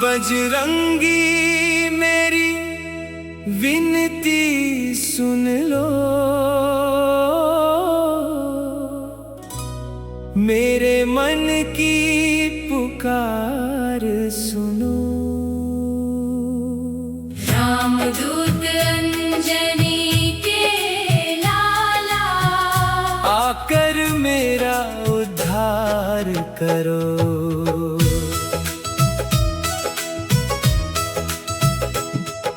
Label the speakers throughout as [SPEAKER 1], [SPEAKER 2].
[SPEAKER 1] बजरंगी मेरी विनती सुन लो, मेरे मन की पुकार सुनो।
[SPEAKER 2] रामदूत अंजनी के लाला,
[SPEAKER 1] आकर मेरा उद्धार करो।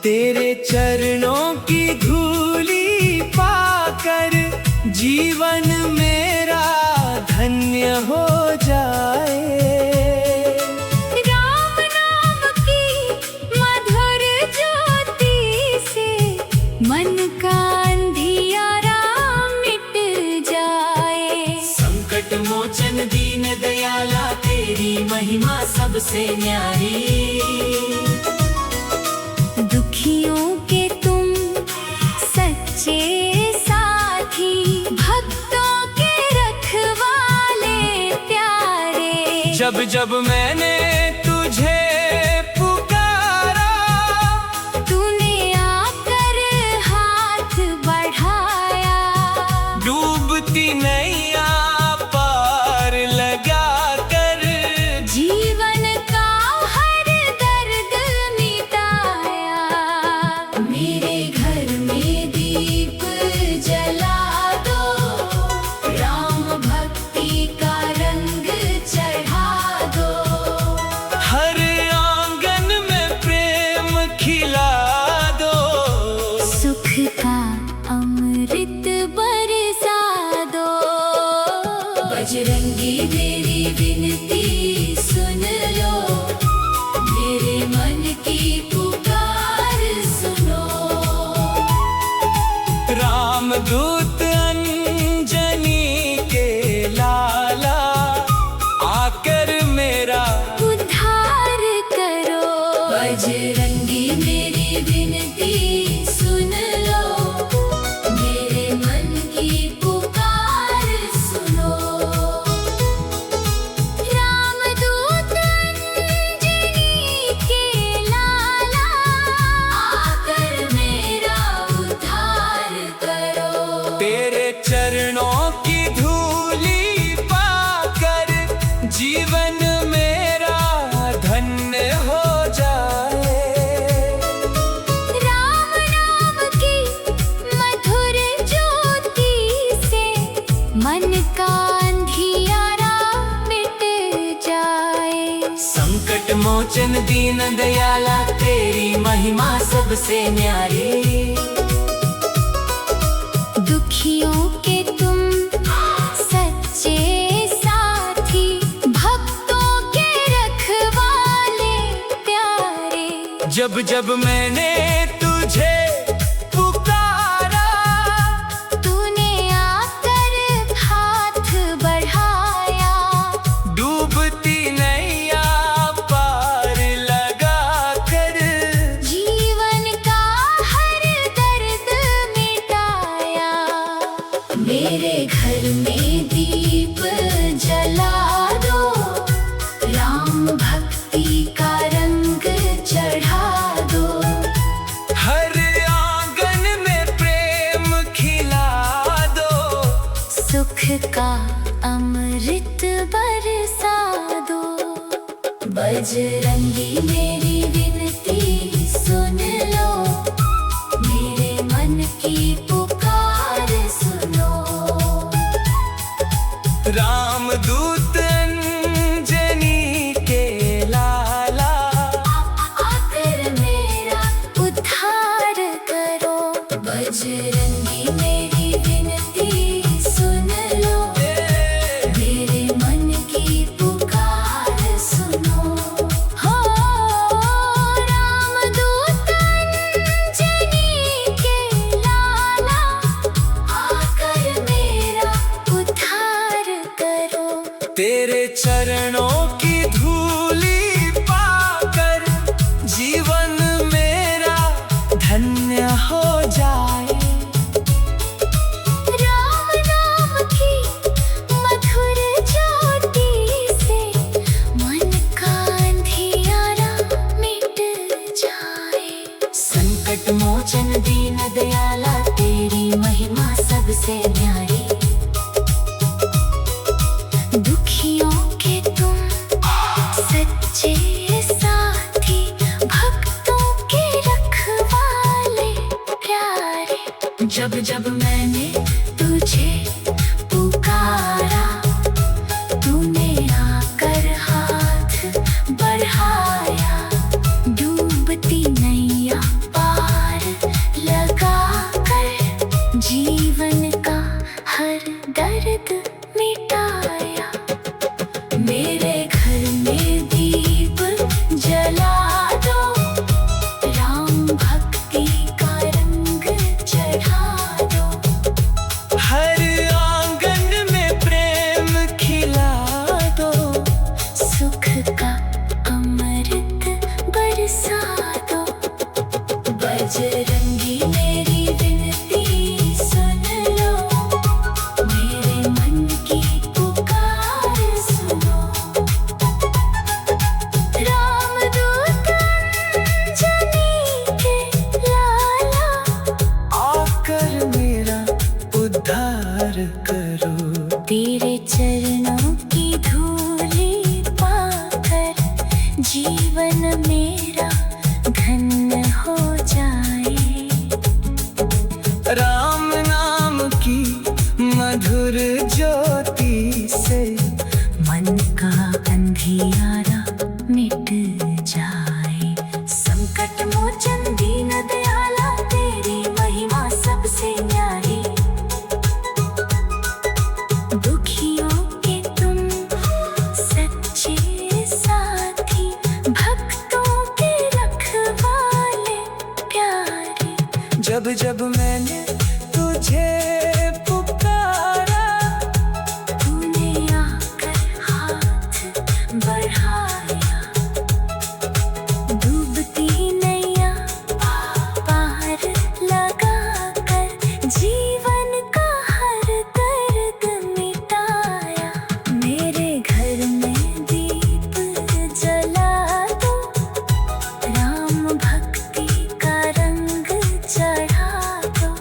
[SPEAKER 1] तेरे चरणों की धूली पाकर जीवन मेरा धन्य हो जाए।
[SPEAKER 2] राम नाम की मधुर ज्योति से मन का अंधियारा मिट जाए।
[SPEAKER 3] संकट मोचन दीन दयाला, तेरी महिमा सबसे न्यारी।
[SPEAKER 2] दुखियों के तुम सच्चे साथी, भक्तों के रखवाले प्यारे।
[SPEAKER 1] जब जब मैंने तुझे पुकारा,
[SPEAKER 2] तूने आकर हाथ बढ़ाया।
[SPEAKER 1] डूबती नैया पार लगा कर
[SPEAKER 2] जीवन का हर दर्द मिटाया। मेरे घर में दीप जला दो, राम भक्ति का रंग चढ़ा दो।
[SPEAKER 1] हर आंगन में प्रेम खिला दो,
[SPEAKER 2] सुख का अमृत बरसा दो। बजरंगी मेरी विनती सुन लो, मेरे मन की पुकार सुनो।
[SPEAKER 1] रामदूत अंजनी के लाला, आकर मेरा
[SPEAKER 2] उद्धार करो। बजरंगी मेरी विनती सुन लो, मेरे मन की पुकार सुनो। रामदूत अंजनी के लाला, आकर मेरा उद्धार करो।
[SPEAKER 1] तेरे चरणों की धूली पाकर जीवन मेरा धन्य हो जाए।
[SPEAKER 2] राम नाम की मधुर ज्योति से मन का अंधियारा मिट जाए।
[SPEAKER 3] संकट मोचन दीन दयाला, तेरी महिमा सबसे न्यारी।
[SPEAKER 2] दुखियों के तुम सच्चे साथी, भक्तों के रखवाले प्यारे।
[SPEAKER 1] जब जब मैंने तुझे पुकारा,
[SPEAKER 2] तूने आकर हाथ बढ़ाया।
[SPEAKER 1] डूबती नैया पार लगा कर
[SPEAKER 2] जीवन का हर दर्द मिटाया। मेरे घर में दीप जला दो, राम भक्ति का रंग चढ़ा दो।
[SPEAKER 1] हर आंगन में प्रेम खिला दो,
[SPEAKER 2] सुख का अमृत बरसा दो। बजरंगी मेरी विनती सुन लो, मेरे मन की पुकार सुनो।
[SPEAKER 1] रामदूत अंजनी के लाला,
[SPEAKER 2] आकर मेरा उद्धार करो। बजरंगी मेरी विनती सुन लो, मेरे मन की पुकार सुनो। हो रामदूत अंजनी के लाला, आकर मेरा उद्धार करो।
[SPEAKER 1] तेरे चरणों की धूली पाकर जीवन मेरा धन्य हो जाए।
[SPEAKER 2] राम नाम की मधुर ज्योति से मन का अंधियारा सबसे न्यारी। दुखियों के तुम सच्चे साथी, भक्तों के रखवाले प्यारे। जब जब मैंने तुझे पुकारा, तूने आकर हाथ बढ़ाया। डूबती नैया पार लगा कर, जीवन का हर दर्द मिटाया। मेरे घर में दीप जला दो, राम भक्ति का रंग चढ़ा दो।
[SPEAKER 1] हर आंगन में प्रेम खिला दो,
[SPEAKER 2] सुख का अमृत बरसा दो। बजरंगी मेरी विनती सुन लो, मेरे मन की पुकार सुनो। रामदूत अंजनी के लाला,
[SPEAKER 1] आकर मेरा उद्धार करो।
[SPEAKER 2] तेरे चरणों की धूली पाकर, जीवन मेरा धन्य हो जाए।
[SPEAKER 1] राम नाम की मधुर ज्योति से,
[SPEAKER 2] मन का अंधियारा मिट जाए। संकट मोचन दीन दयाला, तेरी महिमा सबसे न्यारी। दुखियों के तुम सच्चे साथी, भक्तों के रखवाले प्यारे।
[SPEAKER 1] जब जब मैंने तुझे पुकारा,
[SPEAKER 2] तूने आकर हाथ बढ़ाया। डूबती नैया पार लगा कर, जीवन का हर दर्द मिटाया। मेरे घर में दीप जला दो, राम भक्ति का रंग चढ़ा दो।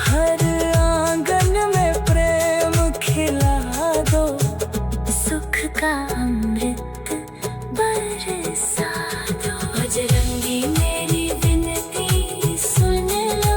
[SPEAKER 1] हर आंगन में प्रेम खिला दो,
[SPEAKER 2] सुख का अमृत बरसा दो। बजरंगी मेरी विनती सुन लो।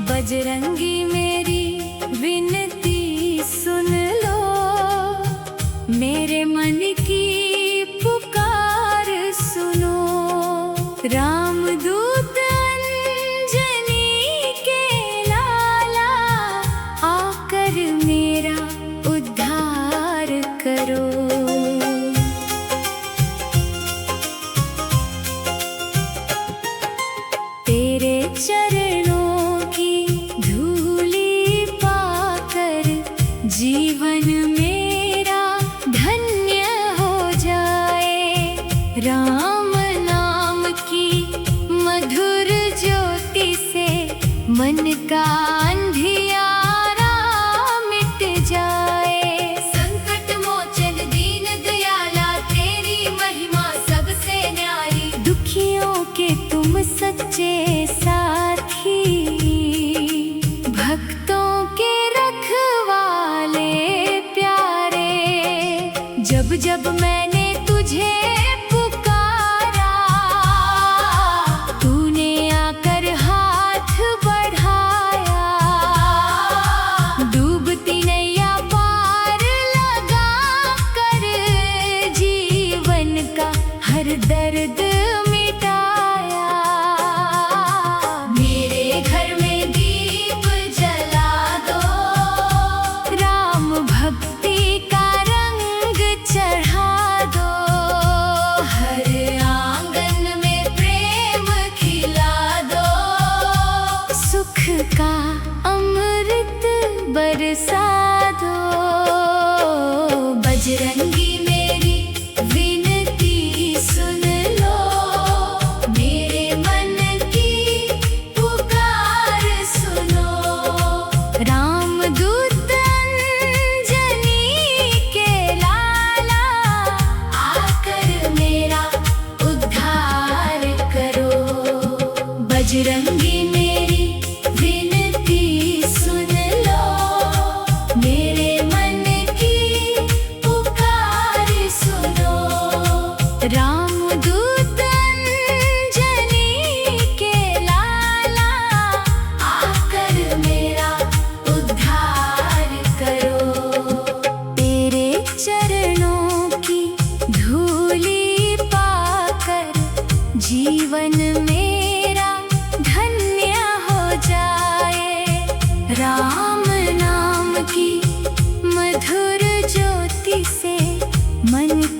[SPEAKER 2] बजरंगी मेरी विनती सुन लो, मेरे मन की पुकार सुनो। रामदूत अंजनी के लाला, आकर मेरा उद्धार करो। तेरे चरणों की धूली पाकर, जीवन मेरा धन्य हो जाए। राम नाम की मधुर ज्योति से, मन का अंधियारा मिट जाए। संकट मोचन दीन दयाला, तेरी महिमा सबसे न्यारी। दुखियों के तुम सच्चे साथी, भक्तों के रखवाले प्यारे। जब जब मैंने तुझे पुकारा, तूने आकर हाथ बढ़ाया। डूबती नैया पार लगा कर, जीवन का हर दर्द मिटाया। मेरे घर में दीप जला दो, राम भक्ति का रंग चढ़ा दो।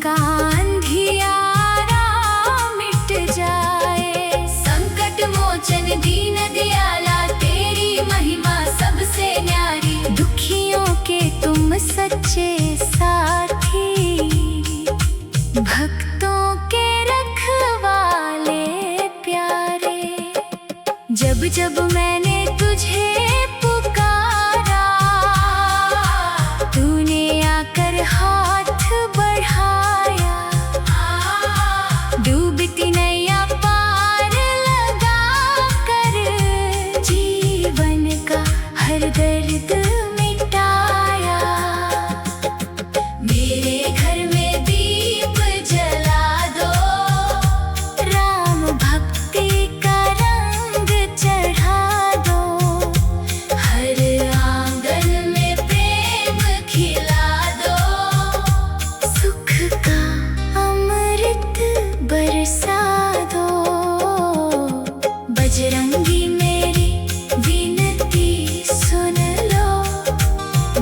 [SPEAKER 2] का अंधियारा मिट जाए। संकट मोचन दीन दयाला तेरी महिमा सबसे न्यारी। दुखियों के तुम सच्चे साथी, भक्तों के रखवाले प्यारे। जब जब मैंने तुझे पुकारा, तूने आकर हाथ बढ़ाया। डूबती नैया पार लगा कर, जीवन का हर दर्द मिटाया। मेरे घर में दीप जला दो, राम भक्ति का रंग चढ़ा दो। हर आंगन में प्रेम खिला दो, सुख का अमृत बरसा दो। बजरंगी मेरी विनती सुन लो,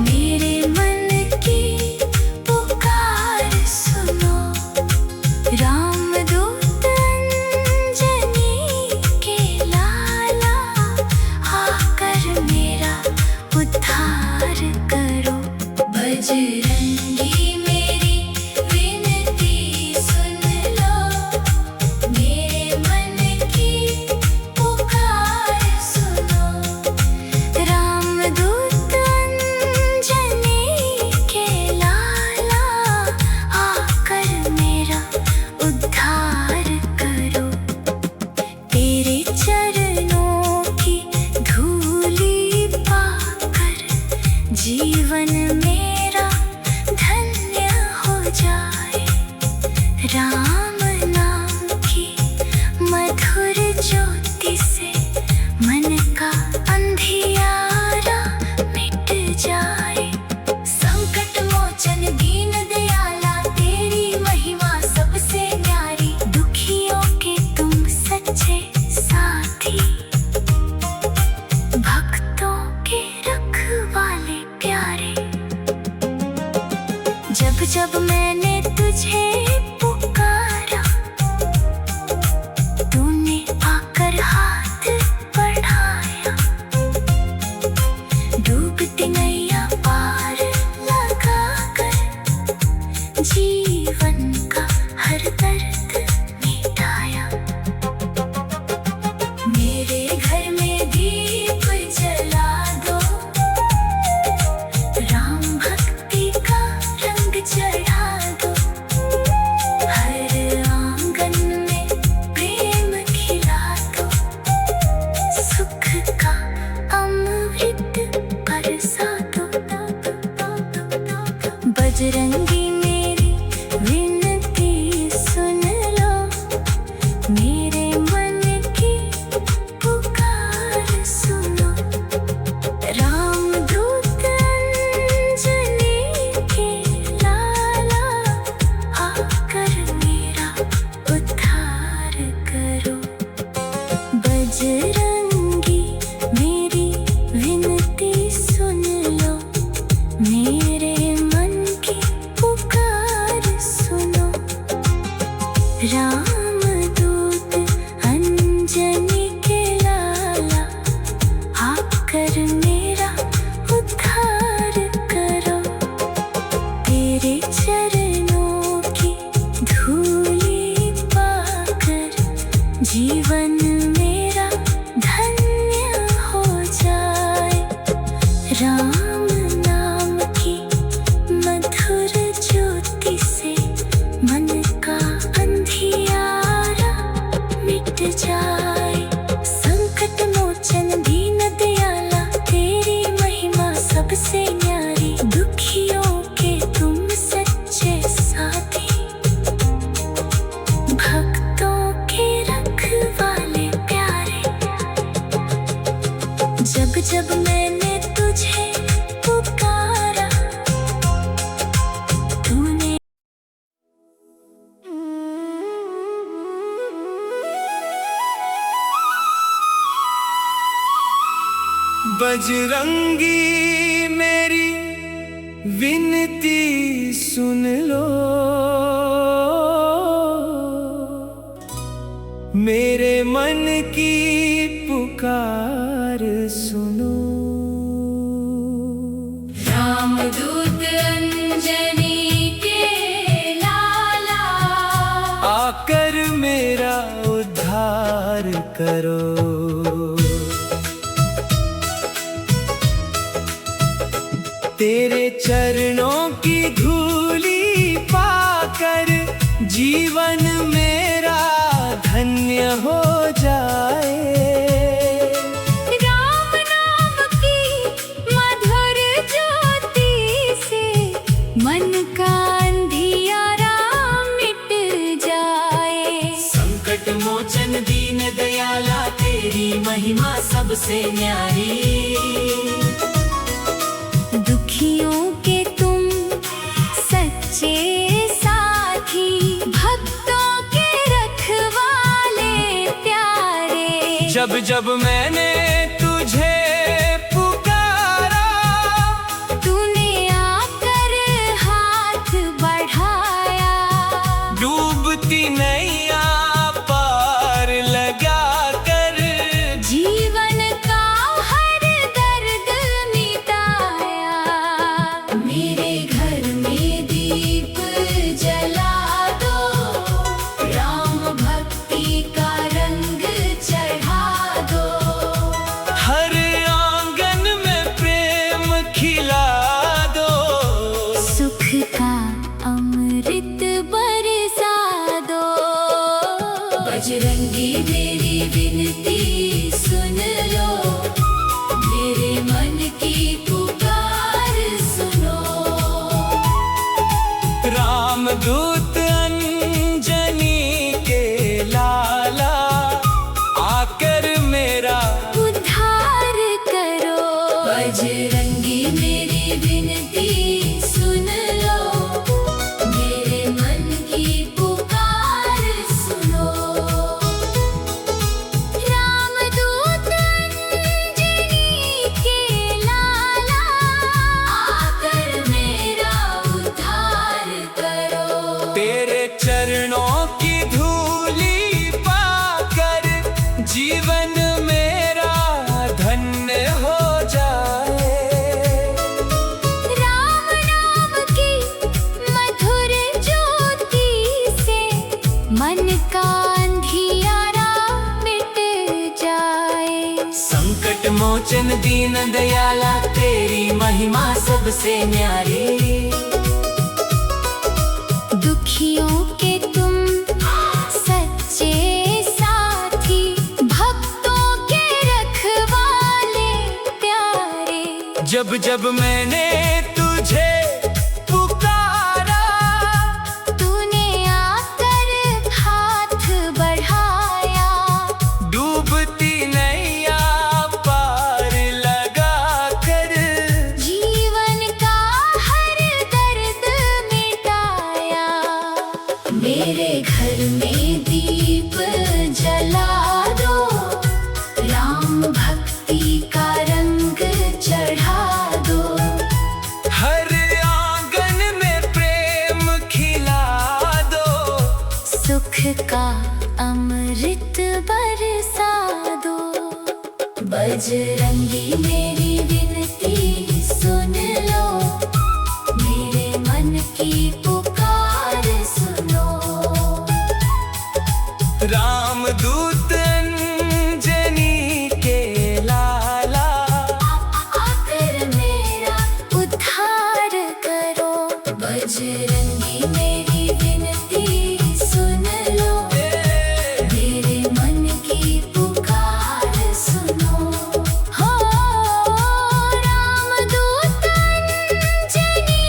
[SPEAKER 2] मेरे मन की पुकार सुनो। रामदूत अंजनी के लाला, आकर मेरा उद्धार करो। बजरंगी मेरी विनती सुन लो, मेरे मन की पुकार सुनो। रामदूत अंजनी के लाला, आकर मेरा उद्धार करो। तेरे चरणों की धूली पाकर, जीवन मेरा धन्य हो जाए। राम नाम की मधुर ज्योति से, मन का अंधियारा मिट जाए। संकट मोचन दीन दयाला तेरी महिमा सबसे न्यारी। दुखियों के तुम सच्चे साथी, भक्तों के रखवाले प्यारे। जब जब मैंने तुझे पुकारा, तूने आकर हाथ बढ़ाया। डूबती नैया पार लगा कर, जीवन का हर दर्द मिटाया। मेरे घर में दीप जला दो, राम भक्ति का रंग चढ़ा दो। हर आंगन में प्रेम खिला दो, सुख का अमृत बरसा दो। बजरंगी मेरी विनती सुन लो, मेरे मन की पुकार सुनो। रामदूत अंजनी के लाला, आकर मेरा उद्धार करो। बजरंगी मेरी विनती सुन लो, मेरे मन की पुकार सुनो। रामदूत अंजनी के लाला, आकर मेरा उद्धार करो। तेरे चरणों की धूली पाकर, जीवन मेरा धन्य हो जाए। राम नाम की मधुर ज्योति से, मन का अंधियारा मिट जाए। संकट मोचन दीन दयाला तेरी महिमा सबसे न्यारी। दुखियों के तुम सच्चे साथी, भक्तों के रखवाले प्यारे। जब जब मैंने तुझे पुकारा, तूने
[SPEAKER 1] बजरंगी मेरी विनती सुन लो, मेरे मन की पुकार सुनो।
[SPEAKER 2] रामदूत अंजनी के लाला,
[SPEAKER 1] आकर मेरा उद्धार करो। तेरे चरणों की धूली पाकर जीवन मेरा धन्य हो जाए।
[SPEAKER 2] राम नाम की मधुर ज्योति से मन का अंधियारा मिट जाए।
[SPEAKER 3] संकट मोचन दीन दयाला तेरी महिमा सबसे न्यारी।
[SPEAKER 2] दुखियों के तुम सच्चे साथी, भक्तों के रखवाले प्यारे।
[SPEAKER 1] जब जब मैंने तुझे पुकारा,
[SPEAKER 2] तूने आकर हाथ बढ़ाया।
[SPEAKER 1] डूबती नैया पार लगा कर
[SPEAKER 2] जीवन का हर दर्द मिटाया। मेरे घर में दीप जला दो, राम भक्ति का रंग चढ़ा दो।
[SPEAKER 1] हर आंगन में प्रेम खिला दो।
[SPEAKER 2] सुख का अमृत बरसा दो। बजरंगी मेरी विनती सुन लो, मेरे मन की पुकार सुनो।
[SPEAKER 1] रामदूत अंजनी के लाला, आकर मेरा
[SPEAKER 2] उद्धार करो। बजरंगी मेरी विनती सुन लो, मेरे मन की पुकार सुनो। रामदूत अंजनी के लाला, आकर मेरा उद्धार करो।
[SPEAKER 1] तेरे चरणों की धूली पाकर जीवन मेरा धन्य हो जाए।
[SPEAKER 2] राम नाम की मधुर ज्योति से मन का अंधियारा मिट जाए।
[SPEAKER 3] संकट मोचन दीन दयाला तेरी महिमा सबसे न्यारी।
[SPEAKER 2] दुखियों के तुम सच्चे साथी, भक्तों के रखवाले प्यारे।
[SPEAKER 1] जब जब मैंने तुझे पुकारा,
[SPEAKER 2] तूने आकर हाथ बढ़ाया।
[SPEAKER 1] डूबती नैया पार लगा कर
[SPEAKER 2] जीवन का हर दर्द मिटाया। मेरे घर में दीप जला दो, राम भक्ति का रंग चढ़ा दो।
[SPEAKER 1] हर आंगन में प्रेम खिला दो।
[SPEAKER 2] सुख का अमृत बरसा दो। बजरंगी मेरी विनती सुन लो, मेरे मन की पुकार सुनो।
[SPEAKER 1] रामदूत अंजनी के लाला,
[SPEAKER 2] आकर मेरा उद्धार करो। बजरंगी मेरी विनती सुन लो, मेरे मन की पुकार सुनो। हो रामदूत अंजनी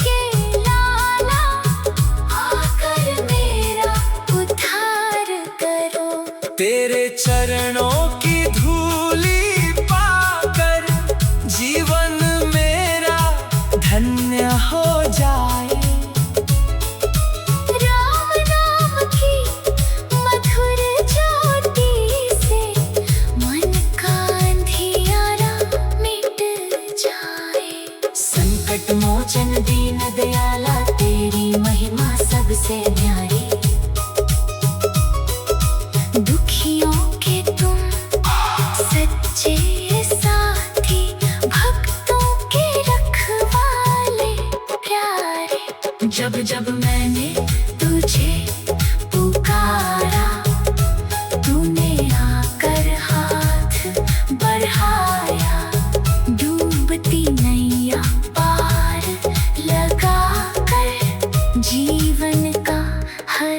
[SPEAKER 2] के लाला, आकर मेरा उद्धार करो।
[SPEAKER 1] तेरे चरणों की धूली पाकर जीवन मेरा धन्य हो जाए।
[SPEAKER 2] राम नाम की मधुर ज्योति से मन का अंधियारा मिट जाए।
[SPEAKER 3] संकट मोचन दीन दयाला तेरी महिमा सबसे न्यारी।
[SPEAKER 2] दुख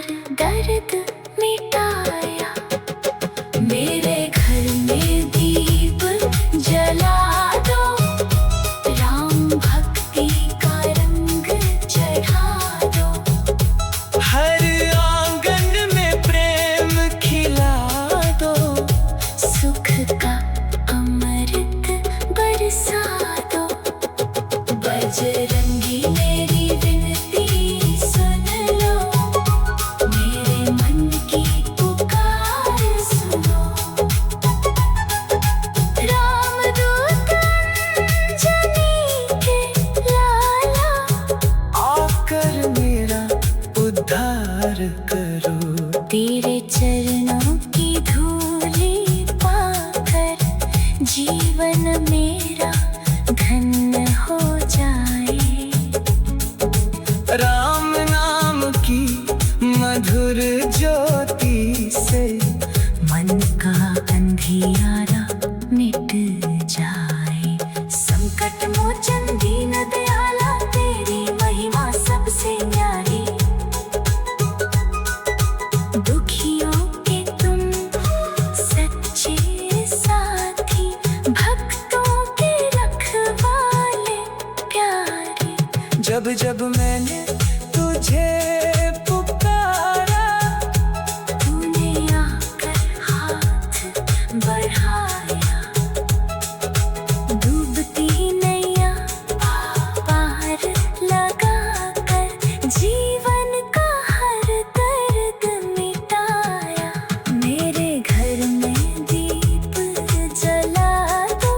[SPEAKER 3] आकर दर्द मिटाया। मेरे घर में दीप जला दो, राम भक्ति का रंग चढ़ा दो।
[SPEAKER 1] हर आंगन में प्रेम खिला दो,
[SPEAKER 3] सुख का अमृत बरसा दो। बजरंगी मेरी विनती सुन लो, मेरे मन की पुकार सुनो। रामदूत अंजनी के लाला,
[SPEAKER 1] आकर मेरा उद्धार करो।
[SPEAKER 3] तेरे चरणों की धूली पाकर जीवन मेरा धन्य हो जाए।
[SPEAKER 1] राम नाम की मधुर ज्योति से
[SPEAKER 3] मन का अंधियारा मिट जाए। संकट मोचन दीन दयाला, तेरी महिमा सबसे न्यारी। दुखियों के तुम सच्चे साथी, भक्तों के रखवाले प्यारे।
[SPEAKER 1] जब जब मैंने तुझे पुकारा,
[SPEAKER 3] तूने आकर हाथ बढ़ाया। डूबती नैया पार लगाकर जीवन का हर दर्द मिटाया। मेरे घर में दीप जला दो,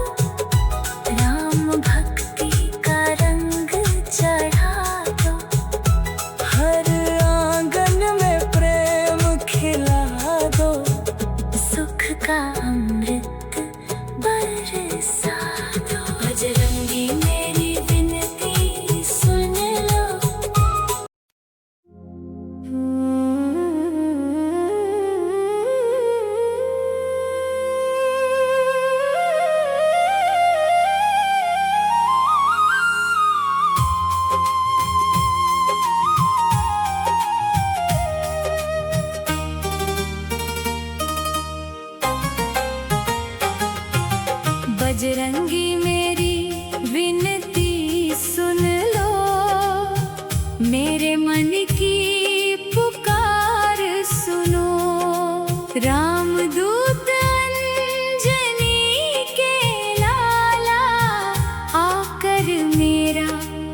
[SPEAKER 3] राम भक्ति का रंग चढ़ा दो।
[SPEAKER 1] हर आंगन में प्रेम खिला दो,
[SPEAKER 3] सुख का अमृत बरसा दो। बजरंगी मेरी विनती सुन लो।
[SPEAKER 2] बजरंगी मेरी विनती सुन लो, मेरे मन की पुकार सुनो। रामदूत अंजनी के लाला, आकर मेरा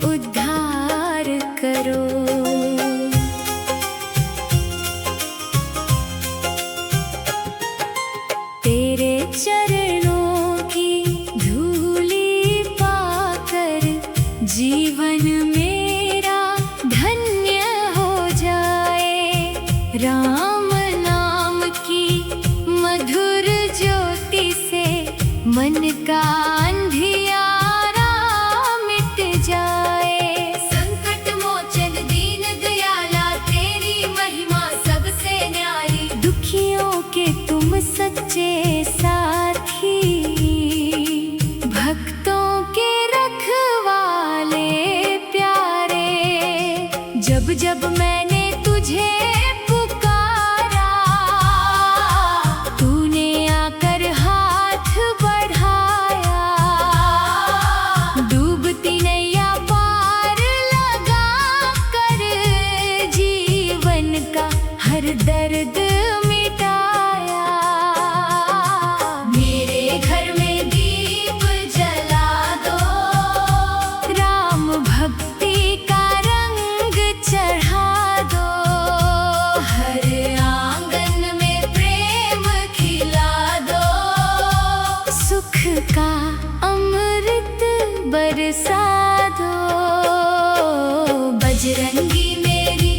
[SPEAKER 2] उद्धार करो। तेरे चरणों की धूली पाकर जीवन मेरा धन्य हो जाए। राम नाम की मधुर ज्योति से मन का अंधियारा मिट जाए। संकट मोचन दीन दयाला, तेरी महिमा सबसे न्यारी। दुखियों के तुम सच्चे साथी, भक्तों के रखवाले प्यारे। जब जब मैंने तुझे पुकारा, तूने आकर हाथ बढ़ाया। डूबती नैया पार लगा कर जीवन का हर दर्द मिटाया। मेरे घर में दीप जला दो, राम भक्ति का रंग चढ़ा दो। हर आंगन में प्रेम खिला दो, सुख का अमृत बरसा दो। बजरंगी मेरी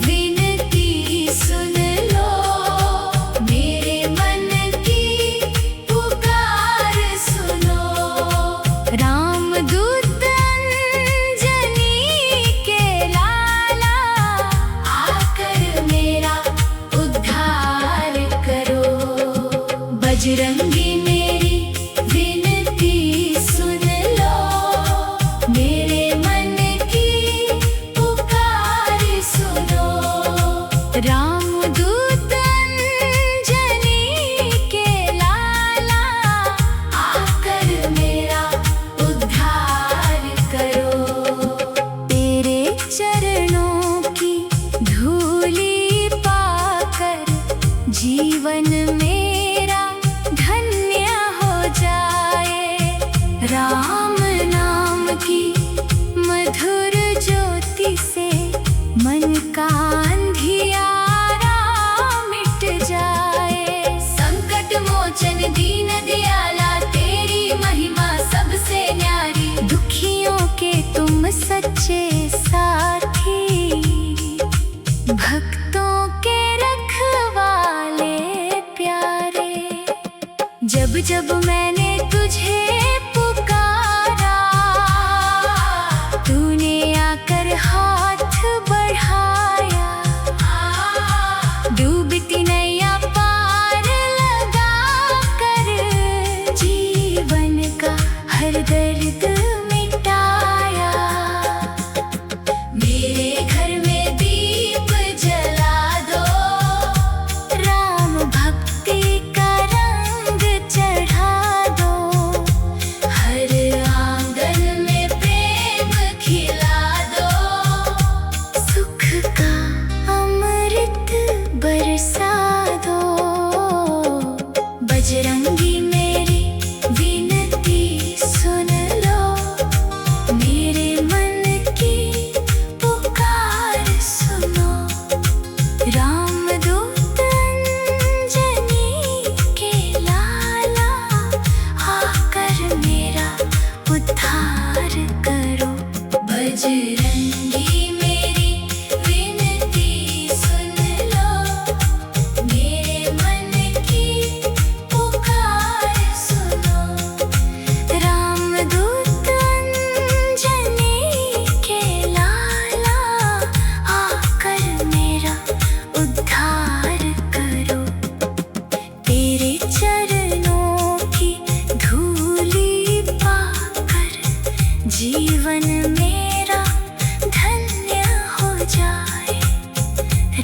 [SPEAKER 2] विनती सुन लो, मेरे मन की पुकार सुनो। रामदूत अंजनी के लाला, आकर मेरा उद्धार करो। बजरंगी मेरी विनती सुन लो, मेरे मन की पुकार सुनो। रामदूत अंजनी के लाला, आकर मेरा उद्धार करो।
[SPEAKER 3] तेरे चरणों की धूली पाकर जीवन मेरा धन्य हो जाए। राम नाम की मधुर ज्योति से मन का अंधियारा मिट जाए।
[SPEAKER 2] संकट मोचन दीन दयाला, तेरी महिमा सबसे न्यारी।
[SPEAKER 3] दुखियों के तुम सच्चे साथी, भक्तों के रखवाले प्यारे। जब जब मैंने तुझे पुकारा, तूने आकर हाथ बढ़ाया। डूबती नैया पार लगा कर जीवन का हर दर्द मिटाया।
[SPEAKER 2] मेरे घर में दीप जला दो,
[SPEAKER 3] राम भक्ति का रंग चढ़ा दो।
[SPEAKER 2] हर आंगन में प्रेम खिला दो।
[SPEAKER 3] सुख का अमृत बरसा दो। बजरंगी मेरी विनती सुन लो, मेरे मन की पुकार सुनो। रामदूत अंजनी के लाला, आकर मेरा उद्धार करो।
[SPEAKER 2] बजरंगी मेरी विनती सुन लो, मेरे मन की पुकार सुनो।
[SPEAKER 3] रामदूत अंजनी के लाला, आकर मेरा उद्धार करो। तेरे चरणों की धूली पाकर जीवन मेरा धन्य हो जाए।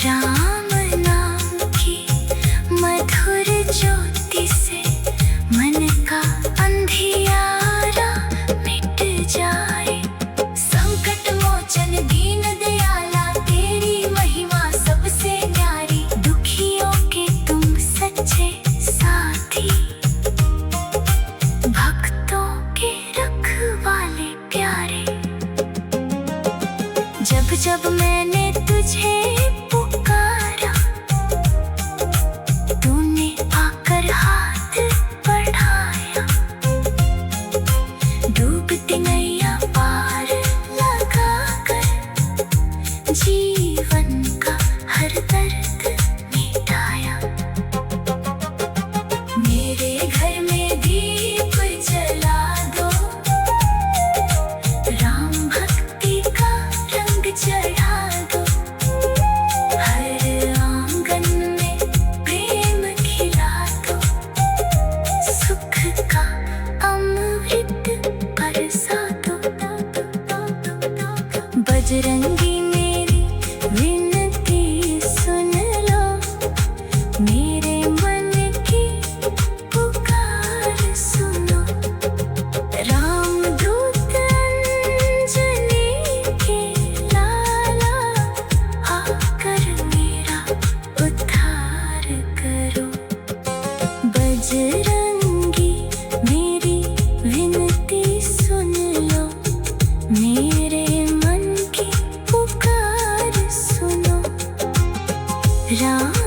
[SPEAKER 3] राम नाम की मधुर ज्योति से मन का अंधियारा मिट जाए।
[SPEAKER 2] संकट मोचन दीन दयाला, तेरी महिमा सबसे न्यारी।
[SPEAKER 3] दुखियों के तुम सच्चे साथी, भक्तों के रखवाले प्यारे। जब जब मैंने तुझे पुकारा, तूने आकर हाथ बढ़ाया। डूबती नैया पार लगा कर जीवन का हर दर्द मिटाया।
[SPEAKER 2] मेरे घर में दीप जला दो,
[SPEAKER 3] राम भक्ति का रंग चढ़ा दो। हर आंगन में प्रेम खिला दो। सुख का अमृत बरसा दो। बजरंगी मेरी विनती सुन लो, मेरे मन की पुकार सुनो। रामदूत अंजनी के लाला, आकर मेरा उद्धार करो। बजरंगी मेरी विनती सुन लो, मेरे मन की पुकार सुनो। राम